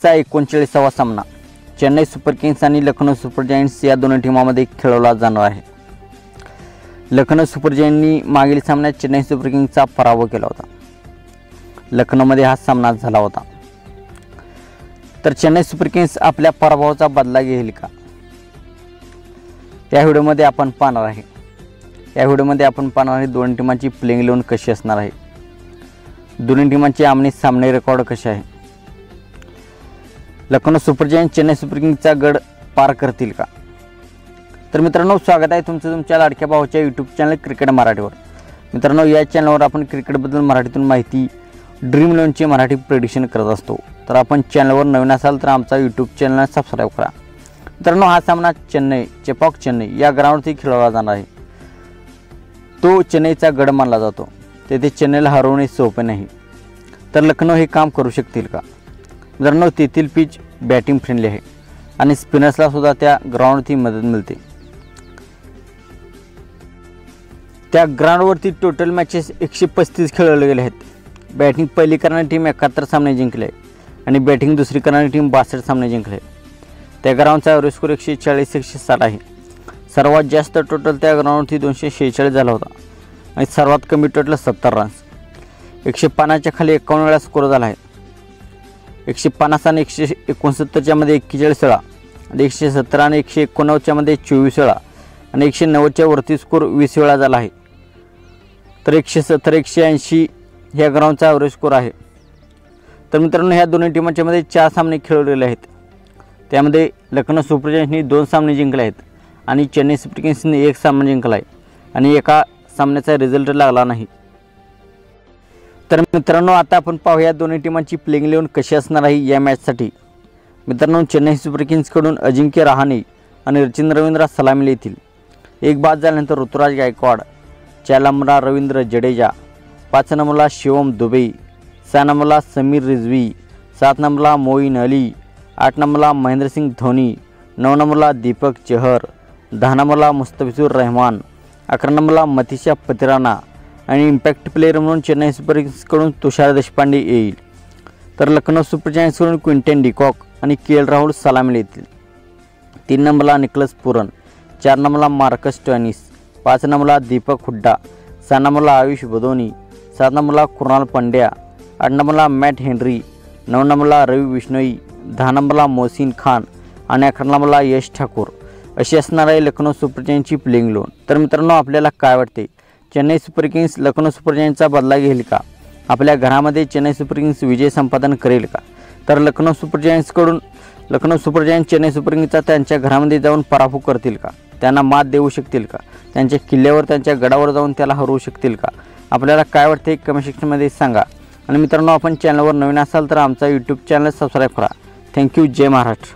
चा 39वा सामना Chennai super Kings आणि लखनौ सुपर जायंट्स या दोन्ही टीमांमध्ये खेळवला जाणार आहे। लखनौ सुपर जायंट्सनी मागील सामन्यात चेन्नई सुपर किंग्सचा पराभव केला होता। लखनौमध्ये हा सामना झाला होता। तर चेन्नई सुपर किंग्स आपल्या पराभवाचा बदला घेईल का, या व्हिडिओमध्ये आपण पाहणार आहे। या व्हिडिओमध्ये आपण पाहणार आहे दोन्ही टीमांची प्लेइंग 11 कशी असणार आहे, दोन्ही टीमांचे आमने सामने रेकॉर्ड कसे आहे, Lucknow super giants Chennai super किंग्सचा गड पार करतील का। तर मित्रांनो, स्वागत आहे तुमचं तुमच्या लाडक्या भावाच्या यूट्यूब चॅनल क्रिकेट मराठीवर। मित्रांनो, या चॅनलवर आपण क्रिकेटबद्दल मराठीतून माहिती, ड्रीम 11ची मराठी प्रेडिक्शन करत असतो। तर आपण चॅनलवर नवीन असाल तर आमचा यूट्यूब चॅनल सबस्क्राइब करा। मित्रांनो, हा सामना चेपॉक चेन्नई या ग्राउंडवरती खेळवला जाणार आहे। तो चेन्नईचा गड मानला जातो, तेथे चेन्नईला हरवणे सोपे नाही। तर लखनौ हे काम करू शकतील का। मित्रांनो, तेथील पिच बॅटिंग फ्रेंडली आहे आणि स्पिनर्सला सुद्धा त्या ग्राउंडवरती मदत मिळते। त्या ग्राउंडवरती टोटल मॅचेस 135 खेळवले गेले आहेत। बॅटिंग पहिली करणारी टीम 71 सामने जिंकले आहे आणि बॅटिंग दुसरी करणारी टीम 62 सामने जिंकले आहे। त्या ग्राउंडचा ॲव्हरेज स्कोर 140-160 आहे। सर्वात जास्त टोटल त्या ग्राउंडवरती 246 झाला होता आणि सर्वात कमी टोटल 70 रन्स। 150च्या खाली 51 वेळा स्कोर झाला आहे। 150 आणि 169च्या मध्ये 41 वेळा आणि 170 आणि 189च्या मध्ये 24 वेळा आणि 190च्या वरती स्कोर 20 वेळा झाला आहे। तर 170-180 ह्या ग्राउंडचा ॲव्हरेज स्कोर आहे। तर मित्रांनो, ह्या दोन्ही टीमांच्या मध्ये 4 सामने खेळवलेले आहेत। त्यामध्ये लखनौ सुपर जायंट्सनी 2 सामने जिंकले आहेत आणि चेन्नई सुपर किंग्सने 1 सामना जिंकला आहे आणि एका सामन्याचा रिझल्ट लागला नाही। तर मित्रांनो, आता आपण पाहूया दोन्ही टीमांची प्लेइंग 11 कशी असणार आहे या मॅचसाठी। मित्रांनो, चेन्नई सुपर किंग्सकडून अजिंक्य रहाणे आणि रचिन रवींद्र सलामीला येतील। एक बाद झाल्यानंतर ऋतुराज गायकवाड, 4 नंबरला रवींद्र जडेजा, 5 नंबरला शिवम दुबे, 6 नंबरला समीर रिजवी, 7 नंबरला मोईन अली, 8 नंबरला महेंद्रसिंग धोनी, 9 नंबरला दीपक चहर, 10 नंबरला मुस्तफिजुर रहमान, 11 नंबरला मतीशा पतिराना आणि इम्पॅक्ट प्लेयर म्हणून चेन्नई सुपर किंग्सकडून तुषार देशपांडे येईल। तर लखनौ सुपर जायंट्सकडून क्विंटन डिकॉक आणि के एल राहुल सलामीला येतील। 3 नंबरला निकलस पुरन, 4 नंबरला मार्कस स्टोइनिस, 5 नंबरला दीपक हुड्डा, 6 नंबरला आयुष बदोनी, 7 नंबरला कृणाल पंड्या, 8 नंबरला मॅट हेनरी, 9 नंबरला रवी बिश्नोई, 10 नंबरला मोहसिन खान आणि 11 नंबरला यश ठाकूर अशी असणार आहे लखनौ सुपर जायंट्सची प्लेइंग 11। तर मित्रांनो, आपल्याला काय वाटते, Chennai super kings Lucknow super जायंट्सचा बदला घेईल का, आपल्या घरामध्ये चेन्नई सुपर किंग्स विजय संपादन करेल का। तर Lucknow super giants Chennai super किंग्सचा त्यांच्या घरामध्ये जाऊन पराभव करतील का, त्यांना मात देऊ शकतील का, त्यांच्या किल्ल्यावर त्यांच्या गडावर जाऊन त्याला हरवू शकतील का। आपल्याला काय वाटते कमेंट सेक्शनमध्ये सांगा। आणि मित्रांनो, आपण चॅनलवर नवीन असाल तर आमचा यूट्यूब चॅनल सबस्क्राइब करा। थँक्यू। जय महाराष्ट्र।